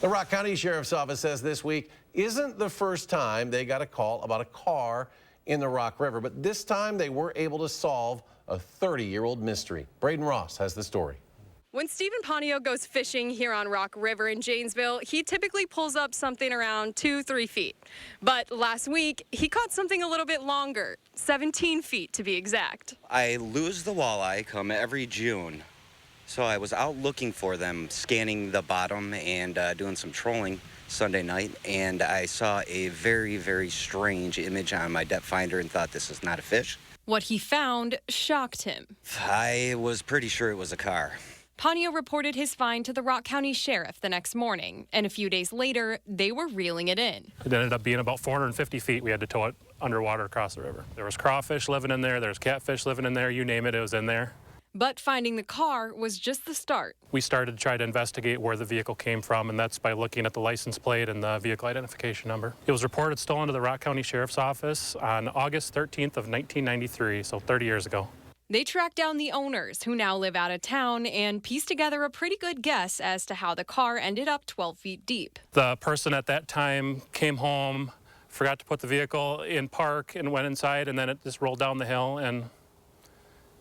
The Rock County Sheriff's Office says this week isn't the first time they got a call about a car in the Rock River, but this time they were able to solve a 30-year-old mystery. Braden Ross has the story. When Stephen Ponio goes fishing here on Rock River in Janesville, he typically pulls up something around 2-3 feet. But last week, he caught something a little bit longer, 17 feet to be exact. I lose the walleye come every June. So I was out looking for them, scanning the bottom and doing some trolling Sunday night, and I saw a very, very strange image on my depth finder and thought, this is not a fish. What he found shocked him. I was pretty sure it was a car. Ponio reported his find to the Rock County Sheriff the next morning, and a few days later, they were reeling it in. It ended up being about 450 feet. We had to tow it underwater across the river. There was crawfish living in there, there's catfish living in there, you name it, it was in there. But finding the car was just the start. We started to try to investigate where the vehicle came from, and that's by looking at the license plate and the vehicle identification number. It was reported stolen to the Rock County Sheriff's Office on August 13th of 1993, so 30 years ago. They tracked down the owners, who now live out of town, and pieced together a pretty good guess as to how the car ended up 12 feet deep. The person at that time came home, forgot to put the vehicle in park, and went inside, and then it just rolled down the hill and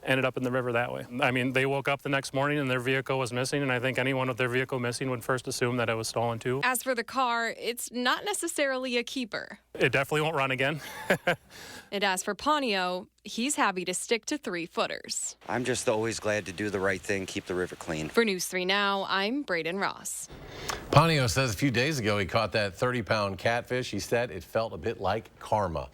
ended up in the river that way. I mean, they woke up the next morning and their vehicle was missing, and I think anyone with their vehicle missing would first assume that it was stolen too. As for the car, it's not necessarily a keeper. It definitely won't run again. And as for Ponio, he's happy to stick to 3-footers. I'm just always glad to do the right thing, keep the river clean. For News 3 Now, I'm Braden Ross. Ponio says a few days ago he caught that 30-pound catfish. He said it felt a bit like karma.